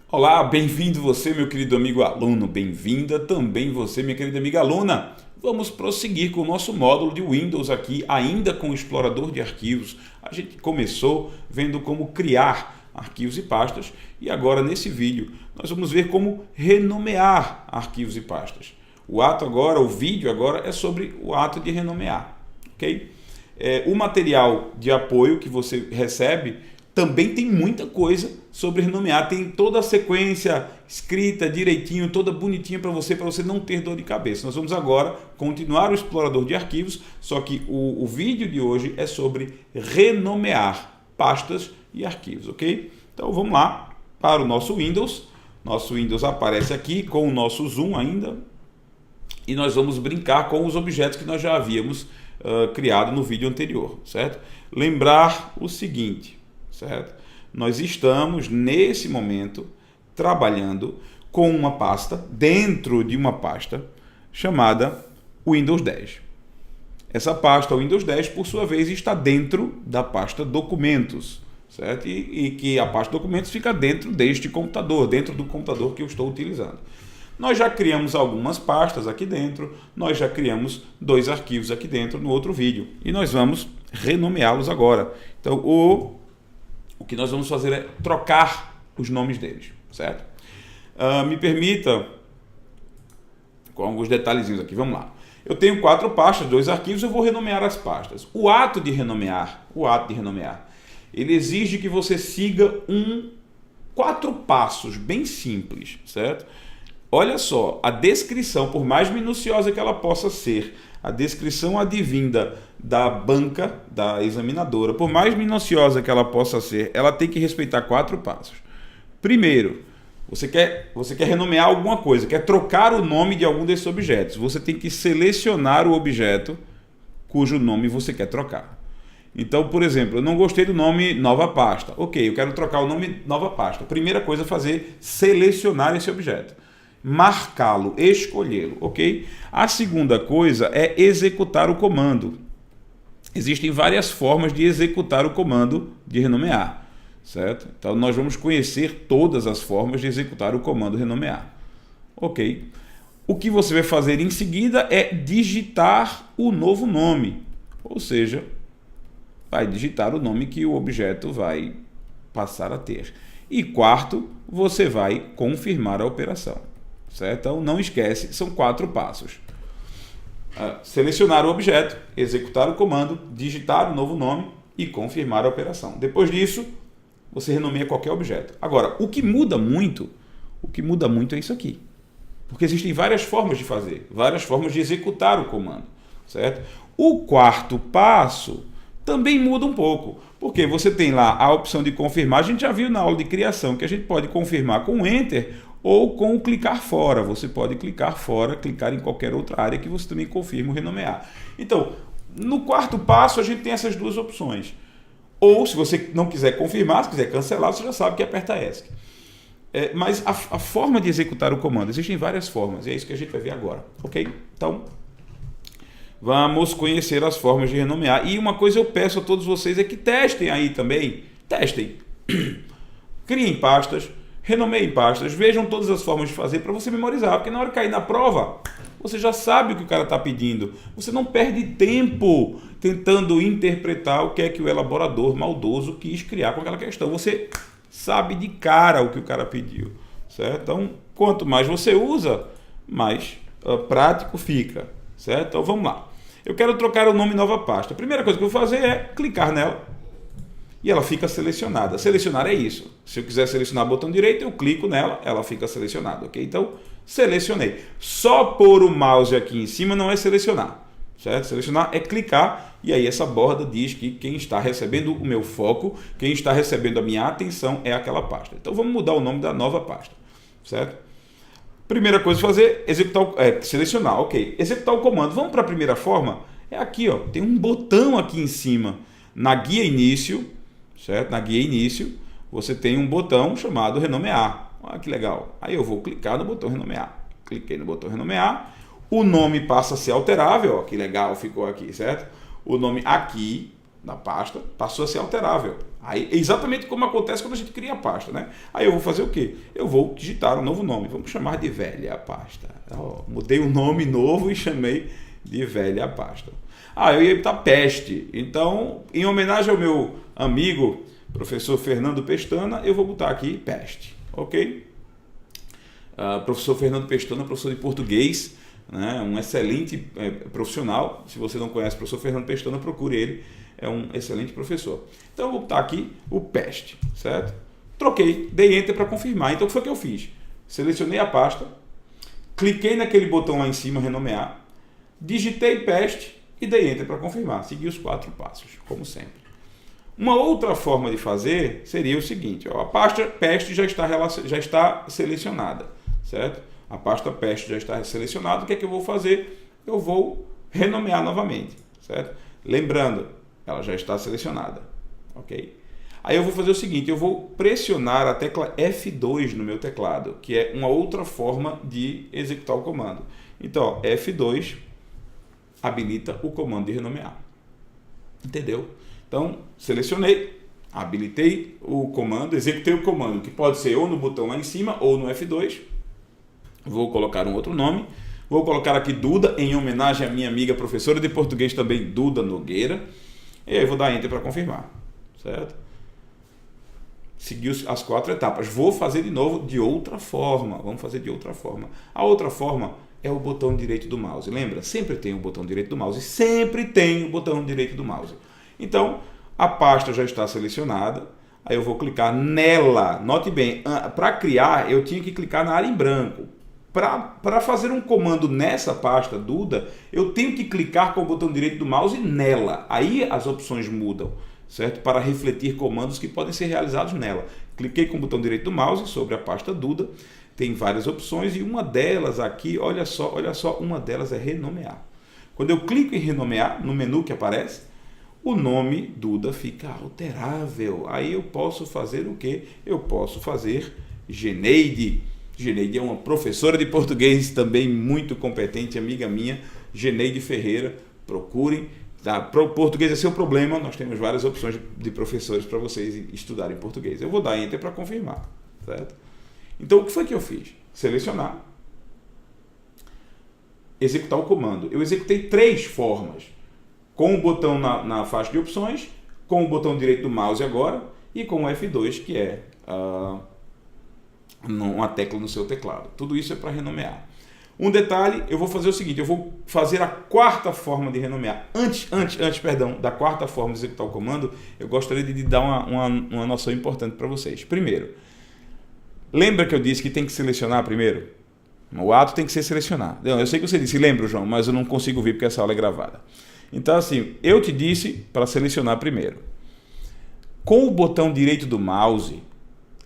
Olá, bem-vindo você, meu querido amigo aluno, bem-vinda também você, minha querida amiga aluna. Vamos prosseguir com o nosso módulo de Windows aqui, ainda com o explorador de arquivos. A gente começou vendo como criar arquivos e pastas e agora nesse vídeo nós vamos ver como renomear arquivos e pastas. O vídeo agora é sobre o ato de renomear, ok? O material de apoio que você recebe também tem muita coisa sobre renomear, tem toda a sequência escrita direitinho, toda bonitinha para você não ter dor de cabeça. Nós vamos agora continuar o explorador de arquivos, só que o vídeo de hoje é sobre renomear pastas e arquivos, ok? Então vamos lá para o nosso Windows. Nosso Windows aparece aqui com o nosso zoom ainda e nós vamos brincar com os objetos que nós já havíamos criado no vídeo anterior, certo? Lembrar o seguinte, certo? Nós estamos, nesse momento, trabalhando com uma pasta, dentro de uma pasta, chamada Windows 10. Essa pasta Windows 10, por sua vez, está dentro da pasta Documentos, certo? E que a pasta Documentos fica dentro deste computador, dentro do computador que eu estou utilizando. Nós já criamos algumas pastas aqui dentro, nós já criamos 2 arquivos aqui dentro no outro vídeo, e nós vamos renomeá-los agora. Então, o que nós vamos fazer é trocar os nomes deles, certo? Me permita, com alguns detalhezinhos aqui, vamos lá. Eu tenho 4 pastas, 2 arquivos, eu vou renomear as pastas. O ato de renomear, ele exige que você siga 4 passos bem simples, certo? Olha só, a descrição, por mais minuciosa que ela possa ser, a descrição advinda da banca, da examinadora, por mais minuciosa que ela possa ser, ela tem que respeitar 4 passos. Primeiro, você quer renomear alguma coisa, quer trocar o nome de algum desses objetos. Você tem que selecionar o objeto cujo nome você quer trocar. Então, por exemplo, eu não gostei do nome nova pasta. Ok, eu quero trocar o nome nova pasta. A primeira coisa a fazer, selecionar esse objeto. Marcá-lo, escolhê-lo, ok? A segunda coisa é executar o comando. Existem várias formas de executar o comando de renomear, certo? Então nós vamos conhecer todas as formas de executar o comando renomear, ok? O que você vai fazer em seguida é digitar o novo nome, ou seja, vai digitar o nome que o objeto vai passar a ter. E quarto, você vai confirmar a operação. Certo? Então não esquece, são 4 passos. Selecionar o objeto, executar o comando, digitar o novo nome e confirmar a operação. Depois disso, você renomeia qualquer objeto. Agora, o que muda muito é isso aqui. Porque existem várias formas de fazer, várias formas de executar o comando, certo? O 4º passo também muda um pouco, porque você tem lá a opção de confirmar. A gente já viu na aula de criação que a gente pode confirmar com Enter ou com o clicar fora. Você pode clicar fora, clicar em qualquer outra área que você também confirma o renomear. Então, no 4º passo, a gente tem essas 2 opções. Ou, se você não quiser confirmar, se quiser cancelar, você já sabe que aperta ESC. Mas a forma de executar o comando, existem várias formas, e é isso que a gente vai ver agora, ok? Então, vamos conhecer as formas de renomear. E uma coisa eu peço a todos vocês é que testem aí também. Testem. Criem pastas. Renomeiem pastas, vejam todas as formas de fazer para você memorizar, porque na hora que cair na prova, você já sabe o que o cara está pedindo. Você não perde tempo tentando interpretar o que é que o elaborador maldoso quis criar com aquela questão. Você sabe de cara o que o cara pediu, certo? Então, quanto mais você usa, mais prático fica, certo? Então, vamos lá. Eu quero trocar o nome nova pasta. A primeira coisa que eu vou fazer é clicar nela. E ela fica selecionada. Selecionar é isso. Se eu quiser selecionar o botão direito, eu clico nela, ela fica selecionada, ok? Então, selecionei. Só pôr o mouse aqui em cima não é selecionar, certo? Selecionar é clicar, e aí essa borda diz que quem está recebendo o meu foco, quem está recebendo a minha atenção é aquela pasta. Então, vamos mudar o nome da nova pasta, certo? Primeira coisa a fazer, selecionar, ok. Executar o comando. Vamos para a primeira forma? É aqui, ó, tem um botão aqui em cima, na guia início, certo? Na guia início, você tem um botão chamado renomear. Olha que legal. Aí eu vou clicar no botão renomear. Cliquei no botão renomear. O nome passa a ser alterável. Ó, que legal ficou aqui, certo? O nome aqui na pasta passou a ser alterável. Aí, é exatamente como acontece quando a gente cria a pasta, né? Aí eu vou fazer o quê? Eu vou digitar um novo nome. Vamos chamar de velha pasta. Mudei um nome novo e chamei de velha pasta. Eu ia botar peste. Então, em homenagem ao meu amigo, professor Fernando Pestana, eu vou botar aqui peste. Ok? Professor Fernando Pestana, professor de português, né? Um excelente profissional. Se você não conhece o professor Fernando Pestana, procure ele. É um excelente professor. Então eu vou botar aqui o peste, certo? Troquei, dei enter para confirmar. Então o que foi que eu fiz? Selecionei a pasta, cliquei naquele botão lá em cima, renomear, digitei peste e dei enter para confirmar. Segui os 4 passos, como sempre. Uma outra forma de fazer seria o seguinte: a pasta peste já está selecionada, certo? A pasta peste já está selecionada. O que é que eu vou fazer? Eu vou renomear novamente, certo? Lembrando, ela já está selecionada, ok? Aí eu vou fazer o seguinte: eu vou pressionar a tecla F2 no meu teclado, que é uma outra forma de executar o comando. Então, F2 habilita o comando de renomear. Entendeu? Então, selecionei, habilitei o comando, executei o comando, que pode ser ou no botão lá em cima ou no F2. Vou colocar um outro nome. Vou colocar aqui Duda, em homenagem à minha amiga professora de português também, Duda Nogueira. E aí vou dar enter para confirmar, certo? Segui as 4 etapas. Vou fazer de novo de outra forma. Vamos fazer de outra forma. A outra forma é o botão direito do mouse. Lembra? Sempre tem o botão direito do mouse. Sempre tem o botão direito do mouse. Então, a pasta já está selecionada. Aí eu vou clicar nela. Note bem, para criar eu tinha que clicar na área em branco. Para fazer um comando nessa pasta Duda, eu tenho que clicar com o botão direito do mouse nela. Aí as opções mudam, certo? Para refletir comandos que podem ser realizados nela. Cliquei com o botão direito do mouse sobre a pasta Duda. Tem várias opções e uma delas aqui, olha só, uma delas é renomear. Quando eu clico em renomear, no menu que aparece, o nome Duda fica alterável. Aí eu posso fazer o quê? Eu posso fazer Geneide. Geneide é uma professora de português também muito competente, amiga minha, Geneide Ferreira. Procurem. Tá? Português é seu problema, nós temos várias opções de professores para vocês estudarem português. Eu vou dar enter para confirmar, certo? Então o que foi que eu fiz? Selecionar, executar o comando. Eu executei 3 formas, com o botão na faixa de opções, com o botão direito do mouse agora e com o F2, que é uma tecla no seu teclado. Tudo isso é para renomear. Um detalhe, eu vou fazer o seguinte: eu vou fazer a 4ª forma de renomear. Antes da 4ª forma de executar o comando, eu gostaria de dar uma noção importante para vocês. Primeiro, lembra que eu disse que tem que selecionar primeiro? O ato tem que ser selecionado. Eu sei que você disse, lembra, João, mas eu não consigo ver porque essa aula é gravada. Então, assim, eu te disse para selecionar primeiro. Com o botão direito do mouse,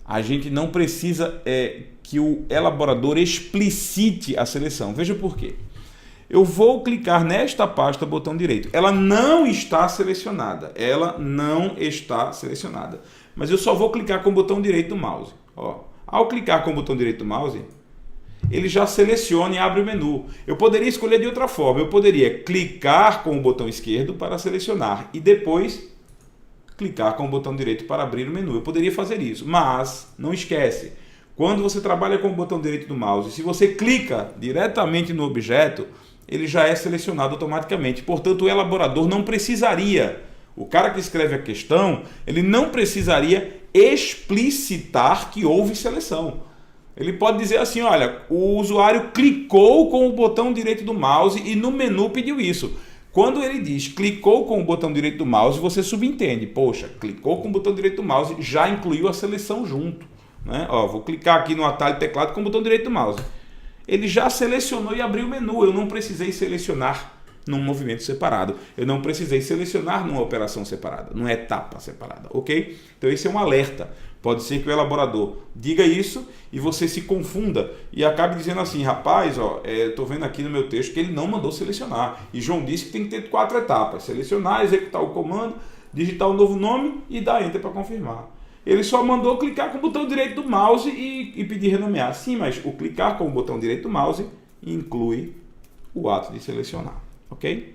a gente não precisa que o elaborador explicite a seleção. Veja por quê. Eu vou clicar nesta pasta, botão direito. Ela não está selecionada. Mas eu só vou clicar com o botão direito do mouse. Ao clicar com o botão direito do mouse, ele já seleciona e abre o menu. Eu poderia escolher de outra forma. Eu poderia clicar com o botão esquerdo para selecionar e depois clicar com o botão direito para abrir o menu. Eu poderia fazer isso, mas não esquece. Quando você trabalha com o botão direito do mouse, se você clica diretamente no objeto, ele já é selecionado automaticamente. Portanto, o elaborador não precisaria, o cara que escreve a questão, ele não precisaria explicitar que houve seleção. Ele pode dizer assim, olha, o usuário clicou com o botão direito do mouse e no menu pediu isso. Quando ele diz clicou com o botão direito do mouse, você subentende, poxa, clicou com o botão direito do mouse, já incluiu a seleção junto. Né? Vou clicar aqui no atalho teclado com o botão direito do mouse. Ele já selecionou e abriu o menu, eu não precisei selecionar num movimento separado. Eu não precisei selecionar numa operação separada, numa etapa separada, ok? Então esse é um alerta. Pode ser que o elaborador diga isso e você se confunda e acabe dizendo assim, rapaz, estou vendo aqui no meu texto que ele não mandou selecionar. E João disse que tem que ter 4 etapas. Selecionar, executar o comando, digitar o novo nome e dar enter para confirmar. Ele só mandou clicar com o botão direito do mouse e pedir renomear. Sim, mas o clicar com o botão direito do mouse inclui o ato de selecionar. Ok?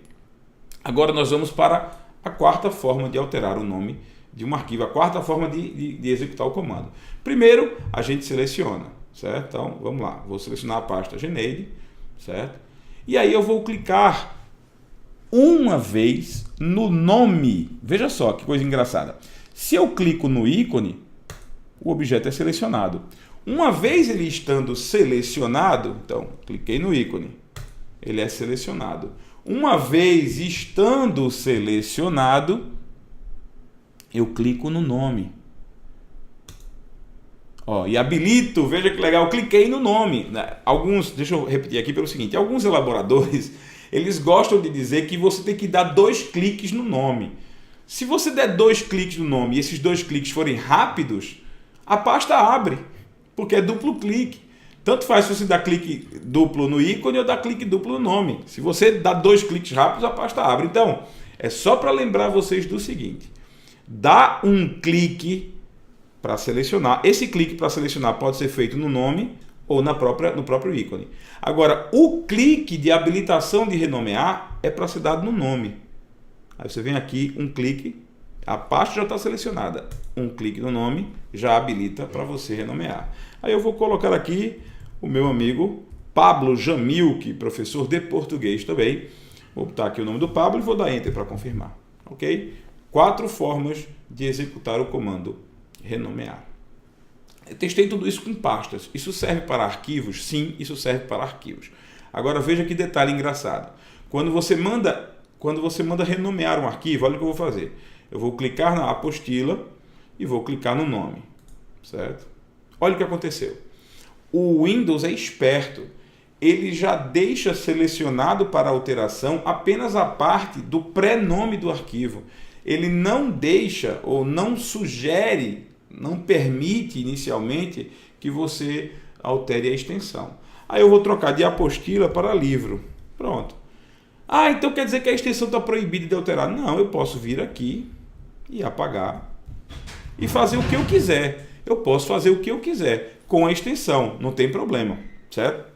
Agora nós vamos para a 4ª forma de alterar o nome de um arquivo, a quarta forma de executar o comando. Primeiro, a gente seleciona, certo? Então, vamos lá, vou selecionar a pasta Geneide, certo? E aí eu vou clicar uma vez no nome. Veja só que coisa engraçada. Se eu clico no ícone, o objeto é selecionado. Uma vez ele estando selecionado, então, cliquei no ícone, ele é selecionado. Uma vez estando selecionado, eu clico no nome. Ó, e habilito, veja que legal, eu cliquei no nome. Deixa eu repetir aqui pelo seguinte, alguns elaboradores, eles gostam de dizer que você tem que dar 2 cliques no nome. Se você der 2 cliques no nome e esses 2 cliques forem rápidos, a pasta abre, porque é duplo clique. Tanto faz se você dá clique duplo no ícone ou dá clique duplo no nome. Se você dá 2 cliques rápidos, a pasta abre. Então, é só para lembrar vocês do seguinte. Dá um clique para selecionar. Esse clique para selecionar pode ser feito no nome ou no próprio ícone. Agora, o clique de habilitação de renomear é para ser dado no nome. Aí você vem aqui, um clique, a pasta já está selecionada. Um clique no nome já habilita para você renomear. Aí eu vou colocar aqui o meu amigo Pablo Jamilk, professor de português também. Vou botar aqui o nome do Pablo e vou dar Enter para confirmar. Ok? 4 formas de executar o comando renomear. Eu testei tudo isso com pastas. Isso serve para arquivos? Sim, isso serve para arquivos. Agora veja que detalhe engraçado. Quando você manda renomear um arquivo, olha o que eu vou fazer. Eu vou clicar na apostila e vou clicar no nome, certo? Olha o que aconteceu. O Windows é esperto. Ele já deixa selecionado para alteração apenas a parte do pré-nome do arquivo. Ele não deixa ou não sugere, não permite inicialmente que você altere a extensão. Aí eu vou trocar de apostila para livro. Pronto. Ah, então quer dizer que a extensão está proibida de alterar. Não, eu posso vir aqui e apagar e fazer o que eu quiser. Eu posso fazer o que eu quiser com a extensão, não tem problema, certo?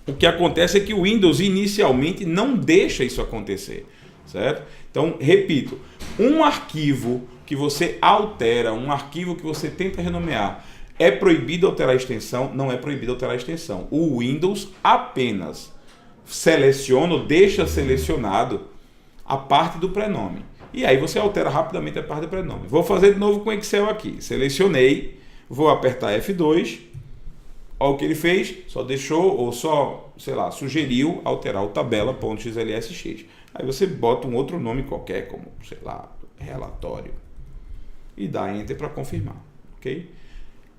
O que acontece é que o Windows inicialmente não deixa isso acontecer, certo? Então, repito, um arquivo que você altera, um arquivo que você tenta renomear, é proibido alterar a extensão? Não é proibido alterar a extensão. O Windows apenas seleciona ou deixa selecionado a parte do prenome. E aí você altera rapidamente a parte do prenome. Vou fazer de novo com o Excel aqui. Selecionei, vou apertar F2. Olha o que ele fez, só deixou ou só, sei lá, sugeriu alterar o tabela.xlsx. Aí você bota um outro nome qualquer, como, sei lá, relatório. E dá Enter para confirmar, ok?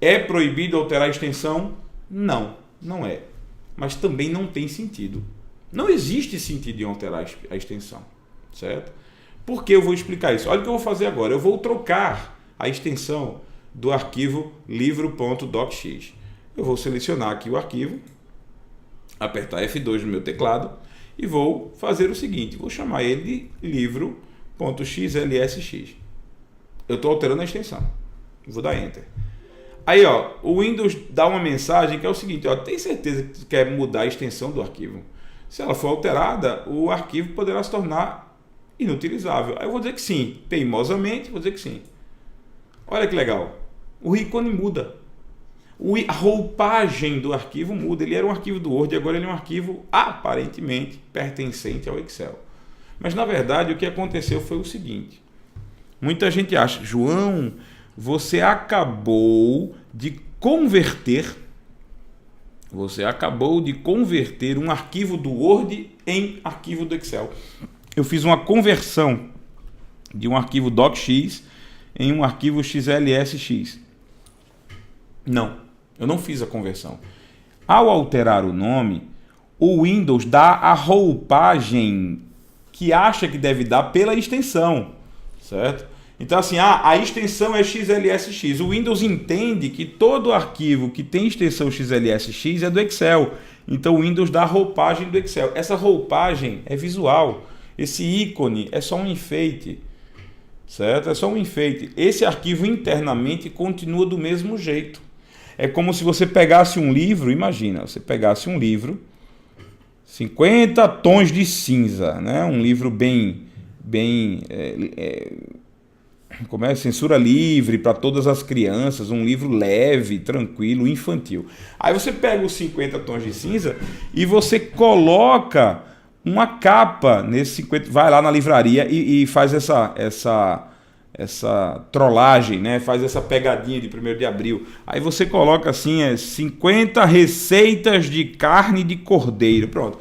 É proibido alterar a extensão? Não, não é. Mas também não tem sentido. Não existe sentido em alterar a extensão, certo? Por que eu vou explicar isso? Olha o que eu vou fazer agora. Eu vou trocar a extensão do arquivo livro.docx. Eu vou selecionar aqui o arquivo, apertar F2 no meu teclado e vou fazer o seguinte. Vou chamar ele de livro.xlsx. Eu estou alterando a extensão. Vou dar Enter. Aí, ó, o Windows dá uma mensagem que é o seguinte, ó, tem certeza que quer mudar a extensão do arquivo? Se ela for alterada, o arquivo poderá se tornar inutilizável. Aí eu vou dizer que sim, teimosamente vou dizer que sim. Olha que legal, o ícone muda. A roupagem do arquivo muda. Ele era um arquivo do Word e agora ele é um arquivo aparentemente pertencente ao Excel. Mas na verdade o que aconteceu foi o seguinte. Muita gente acha, João, você acabou de converter um arquivo do Word em arquivo do Excel. Eu fiz uma conversão de um arquivo docx em um arquivo xlsx. Não, eu não fiz a conversão. Ao alterar o nome, o Windows dá a roupagem que acha que deve dar pela extensão, certo? Então assim, a extensão é xlsx. O Windows entende que todo arquivo que tem extensão xlsx é do Excel. Então o Windows dá a roupagem do Excel. Essa roupagem é visual. Esse ícone é só um enfeite, certo? É só um enfeite. Esse arquivo internamente continua do mesmo jeito. É como se você pegasse um livro, imagina, você pegasse um livro, 50 tons de cinza, né? Um livro bem como é? Censura livre para todas as crianças, um livro leve, tranquilo, infantil. Aí você pega os 50 tons de cinza e você coloca uma capa nesse 50, vai lá na livraria e faz essa trollagem, né? Faz essa pegadinha de 1º de abril. Aí você coloca assim, 50 receitas de carne de cordeiro. Pronto.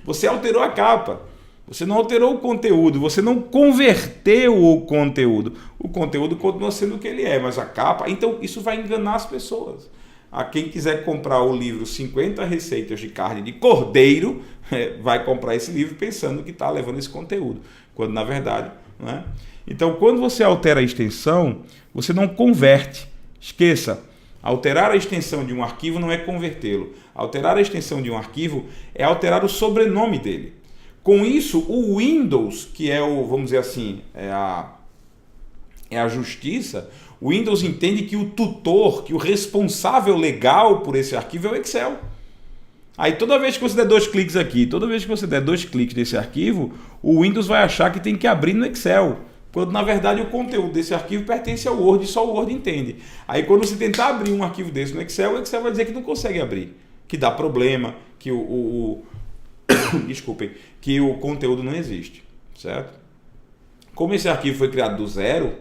Você alterou a capa. Você não alterou o conteúdo, você não converteu o conteúdo. O conteúdo continua sendo o que ele é, mas a capa... Então, isso vai enganar as pessoas. A quem quiser comprar o livro 50 receitas de carne de cordeiro, vai comprar esse livro pensando que está levando esse conteúdo, quando na verdade não é. Então, quando você altera a extensão, você não converte. Esqueça, alterar a extensão de um arquivo não é convertê-lo. Alterar a extensão de um arquivo é alterar o sobrenome dele. Com isso, o Windows, que é o, vamos dizer assim, é a justiça, o Windows entende que o tutor, que o responsável legal por esse arquivo é o Excel. Aí toda vez que você der 2 cliques aqui, toda vez que você der 2 cliques nesse arquivo, o Windows vai achar que tem que abrir no Excel, quando na verdade o conteúdo desse arquivo pertence ao Word e só o Word entende. Aí quando você tentar abrir um arquivo desse no Excel, o Excel vai dizer que não consegue abrir, que dá problema, que desculpem, que o conteúdo não existe, certo? Como esse arquivo foi criado do zero,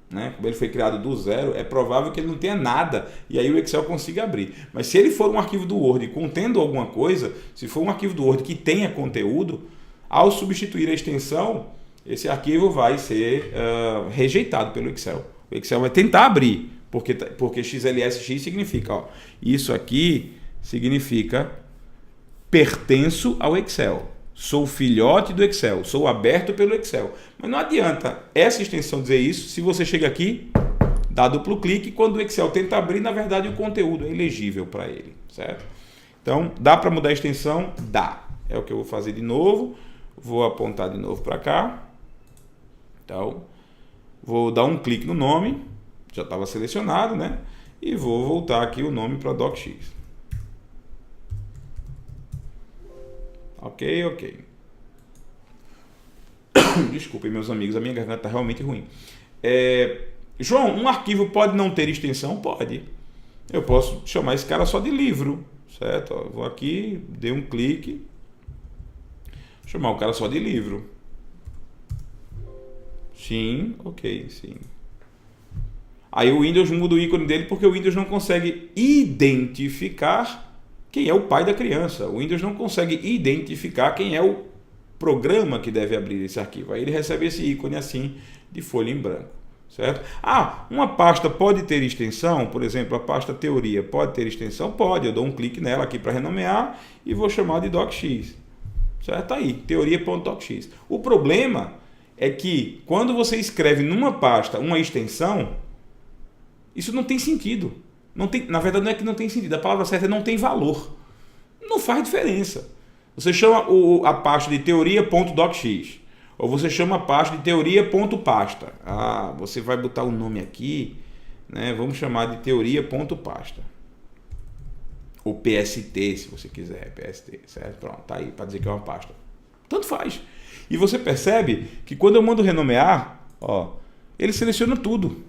né? Como ele foi criado do zero, é provável que ele não tenha nada e aí o Excel consiga abrir. Mas se ele for um arquivo do Word contendo alguma coisa, se for um arquivo do Word que tenha conteúdo, ao substituir a extensão, esse arquivo vai ser rejeitado pelo Excel. O Excel vai tentar abrir, porque XLSX significa, ó, isso aqui significa pertenço ao Excel. Sou filhote do Excel, sou aberto pelo Excel. Mas não adianta essa extensão dizer isso se você chega aqui, dá duplo clique, e quando o Excel tenta abrir, na verdade o conteúdo é ilegível para ele, certo? Então, dá para mudar a extensão? Dá. É o que eu vou fazer de novo. Vou apontar de novo para cá. Então, vou dar um clique no nome, já estava selecionado, né? E vou voltar aqui o nome para DocX. Ok. Desculpem, meus amigos, a minha garganta está realmente ruim. João, um arquivo pode não ter extensão? Pode. Eu posso chamar esse cara só de livro, certo? Ó, vou aqui, dei um clique, chamar o cara só de livro. Sim, ok, sim. Aí o Windows muda o ícone dele porque o Windows não consegue identificar quem é o pai da criança. O Windows não consegue identificar quem é o programa que deve abrir esse arquivo. Aí ele recebe esse ícone assim, de folha em branco, certo? Uma pasta pode ter extensão, por exemplo, a pasta teoria pode ter extensão? Pode, eu dou um clique nela aqui para renomear e vou chamar de docx, certo? Aí, teoria.docx. O problema é que quando você escreve numa pasta uma extensão, isso não tem sentido. Não tem, na verdade não é que não tem sentido, a palavra certa é não tem valor. Não faz diferença. Você chama a pasta de teoria.docx ou você chama a pasta de teoria.pasta. Você vai botar o nome aqui, né? Vamos chamar de teoria.pasta. Ou PST, se você quiser, PST, certo? Pronto, tá aí para dizer que é uma pasta. Tanto faz. E você percebe que quando eu mando renomear, ó, ele seleciona tudo.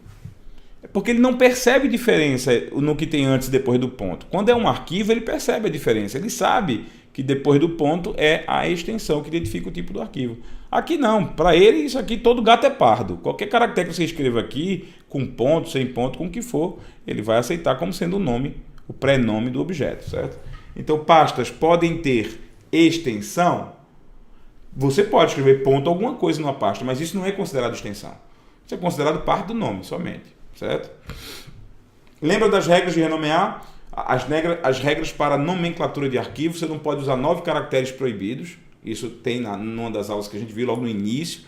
Porque ele não percebe diferença no que tem antes e depois do ponto. Quando é um arquivo, ele percebe a diferença. Ele sabe que depois do ponto é a extensão que identifica o tipo do arquivo. Aqui não. Para ele, isso aqui, todo gato é pardo. Qualquer caractere que você escreva aqui, com ponto, sem ponto, com o que for, ele vai aceitar como sendo o nome, o pré-nome do objeto, certo? Então, pastas podem ter extensão. Você pode escrever ponto alguma coisa numa pasta, mas isso não é considerado extensão. Isso é considerado parte do nome, somente. Certo? Lembra das regras de renomear? As regras para nomenclatura de arquivo, você não pode usar 9 caracteres proibidos. Isso tem numa das aulas que a gente viu logo no início.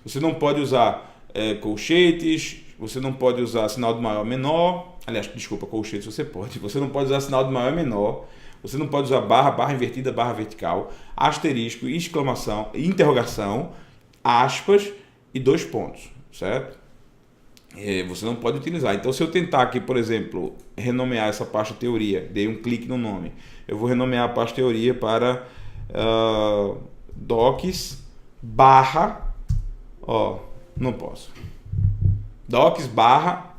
Você não pode usar colchetes, você não pode usar sinal de maior ou menor. Aliás, desculpa, colchetes você pode. Você não pode usar sinal de maior ou menor. Você não pode usar barra, barra invertida, barra vertical, asterisco, exclamação, interrogação, aspas e 2 pontos, certo? Você não pode utilizar. Então, se eu tentar aqui, por exemplo, renomear essa pasta teoria, dei um clique no nome, eu vou renomear a pasta teoria para docs barra, não posso. docs barra,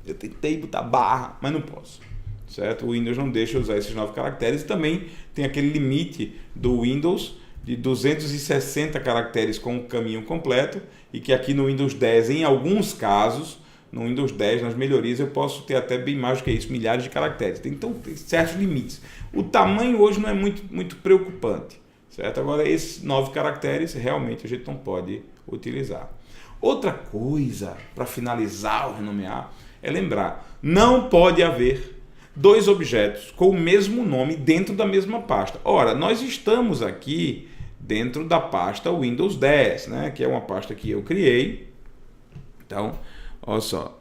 eu tentei botar barra, mas não posso, certo? O Windows não deixa eu usar esses 9 caracteres e também tem aquele limite do Windows de 260 caracteres com o caminho completo e que aqui no Windows 10, em alguns casos, no Windows 10, nas melhorias, eu posso ter até bem mais do que isso, milhares de caracteres. Então, tem certos limites. O tamanho hoje não é muito preocupante, certo? Agora, esses 9 caracteres, realmente, a gente não pode utilizar. Outra coisa, para finalizar o renomear, é lembrar, não pode haver 2 objetos com o mesmo nome dentro da mesma pasta. Ora, nós estamos aqui dentro da pasta Windows 10, né? Que é uma pasta que eu criei. Então, olha só,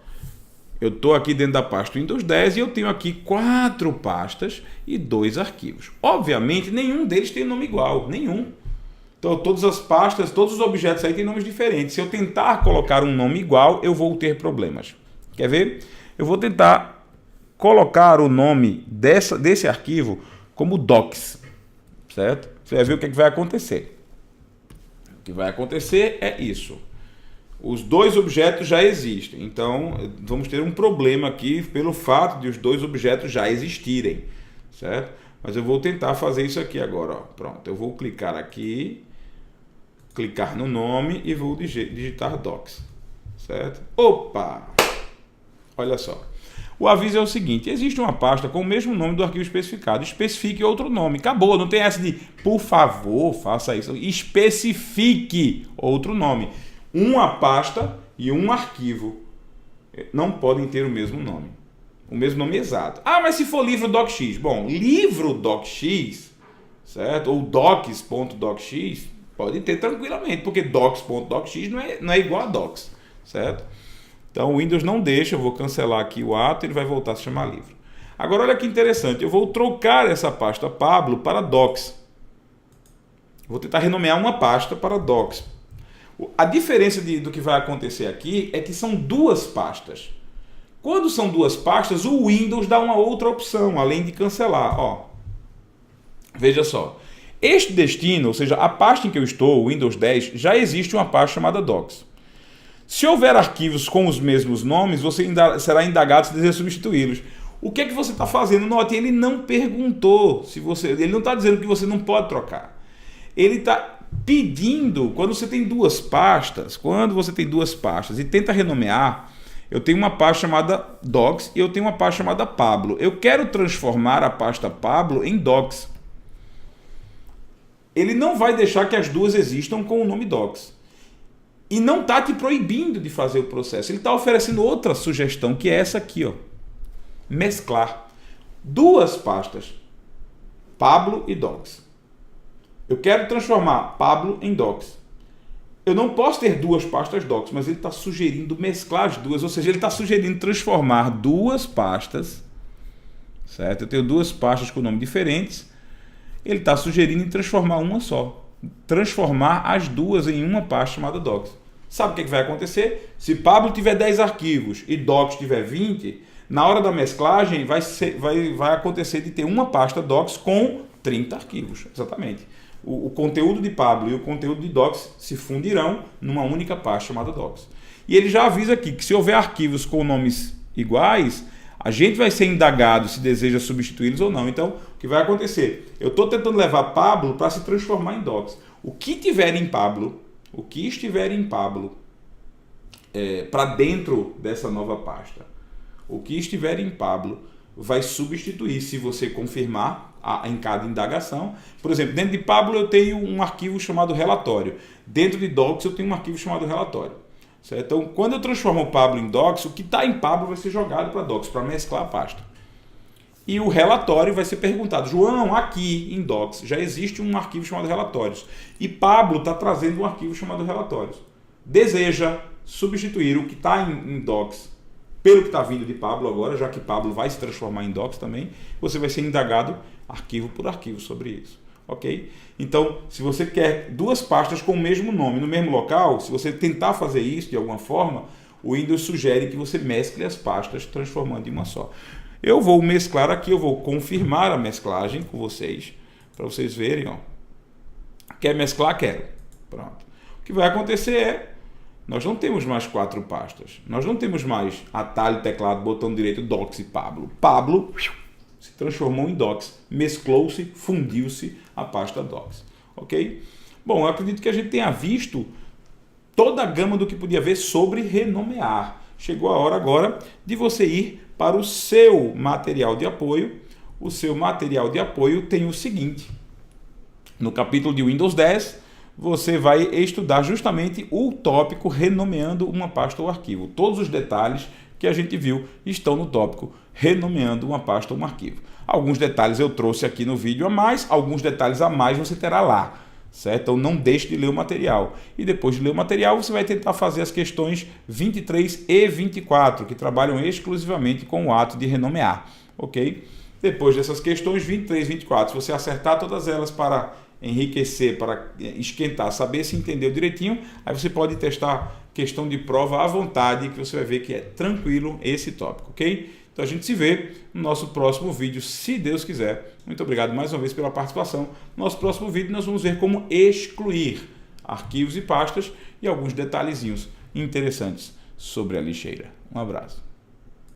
eu estou aqui dentro da pasta Windows 10 e eu tenho aqui 4 pastas e 2 arquivos. Obviamente, nenhum deles tem nome igual, nenhum. Então, todas as pastas, todos os objetos aí têm nomes diferentes. Se eu tentar colocar um nome igual, eu vou ter problemas. Quer ver? Eu vou tentar colocar o nome desse arquivo como docs, certo? Você vai ver o que vai acontecer. O que vai acontecer é isso. Os 2 objetos já existem, então vamos ter um problema aqui pelo fato de os 2 objetos já existirem, certo? Mas eu vou tentar fazer isso aqui agora, ó. Pronto, eu vou clicar aqui, clicar no nome e vou digitar docs, certo? Opa! Olha só. O aviso é o seguinte, existe uma pasta com o mesmo nome do arquivo especificado, especifique outro nome. Acabou, não tem essa de, por favor, faça isso. Especifique outro nome. Uma pasta e um arquivo não podem ter o mesmo nome. O mesmo nome exato. Ah, mas se for livro docx? Bom, livro docx, certo? Ou docs.docx, pode ter tranquilamente, porque docs.docx não é igual a docs, certo? Então o Windows não deixa, eu vou cancelar aqui o ato, ele vai voltar a se chamar livro. Agora olha que interessante, eu vou trocar essa pasta Pablo para docs. Vou tentar renomear uma pasta para docs. A diferença do que vai acontecer aqui é que são 2 pastas. Quando são 2 pastas, o Windows dá uma outra opção, além de cancelar. Ó, veja só, este destino, ou seja, a pasta em que eu estou, o Windows 10, já existe uma pasta chamada docs. Se houver arquivos com os mesmos nomes, você será indagado se deseja substituí-los. O que é que você está fazendo? Note, ele não perguntou se você... Ele não está dizendo que você não pode trocar. Ele está pedindo, quando você tem 2 pastas, e tenta renomear, eu tenho uma pasta chamada docs e eu tenho uma pasta chamada Pablo. Eu quero transformar a pasta Pablo em docs. Ele não vai deixar que as 2 existam com o nome docs. E não está te proibindo de fazer o processo. Ele está oferecendo outra sugestão, que é essa aqui, ó. Mesclar 2 pastas, Pablo e docs. Eu quero transformar Pablo em docs. Eu não posso ter 2 pastas docs, mas ele está sugerindo mesclar as 2, ou seja, ele está sugerindo transformar 2 pastas, certo? Eu tenho 2 pastas com nomes diferentes, ele está sugerindo transformar uma só, transformar as 2 em uma pasta chamada docs. Sabe o que vai acontecer? Se Pablo tiver 10 arquivos e docs tiver 20, na hora da mesclagem vai acontecer de ter uma pasta docs com 30 arquivos, exatamente. O conteúdo de Pablo e o conteúdo de docs se fundirão numa única pasta chamada docs. E ele já avisa aqui que se houver arquivos com nomes iguais, a gente vai ser indagado se deseja substituí-los ou não. Então, o que vai acontecer? Eu estou tentando levar Pablo para se transformar em docs. O que estiver em Pablo para dentro dessa nova pasta, o que estiver em Pablo vai substituir se você confirmar em cada indagação. Por exemplo, dentro de Pablo eu tenho um arquivo chamado relatório. Dentro de docs eu tenho um arquivo chamado relatório. Certo? Então, quando eu transformo o Pablo em docs, o que está em Pablo vai ser jogado para docs, para mesclar a pasta. E o relatório vai ser perguntado, João, aqui em docs já existe um arquivo chamado relatórios. E Pablo está trazendo um arquivo chamado relatórios. Deseja substituir o que está em docs pelo que está vindo de Pablo agora, já que Pablo vai se transformar em docs também, você vai ser indagado arquivo por arquivo sobre isso. Ok? Então, se você quer 2 pastas com o mesmo nome no mesmo local, se você tentar fazer isso de alguma forma, o Windows sugere que você mescle as pastas transformando em uma só. Eu vou mesclar aqui, eu vou confirmar a mesclagem com vocês, para vocês verem. Ó. Quer mesclar? Quero. Pronto. O que vai acontecer é, nós não temos mais 4 pastas. Nós não temos mais atalho, teclado, botão direito, Docs e Pablo. Pablo se transformou em Docs, mesclou-se, fundiu-se a pasta Docs. Ok? Bom, eu acredito que a gente tenha visto toda a gama do que podia ver sobre renomear. Chegou a hora agora de você ir para o seu material de apoio. O seu material de apoio tem o seguinte: no capítulo de Windows 10, você vai estudar justamente o tópico renomeando uma pasta ou arquivo. Todos os detalhes que a gente viu estão no tópico renomeando uma pasta ou um arquivo. Alguns detalhes eu trouxe aqui no vídeo a mais, alguns detalhes a mais você terá lá, certo? Então não deixe de ler o material. E depois de ler o material, você vai tentar fazer as questões 23 e 24, que trabalham exclusivamente com o ato de renomear, ok? Depois dessas questões 23 e 24, se você acertar todas elas para enriquecer, para esquentar, saber se entendeu direitinho, aí você pode testar questão de prova à vontade, que você vai ver que é tranquilo esse tópico, ok? Então a gente se vê no nosso próximo vídeo, se Deus quiser. Muito obrigado mais uma vez pela participação. No nosso próximo vídeo nós vamos ver como excluir arquivos e pastas e alguns detalhezinhos interessantes sobre a lixeira. Um abraço.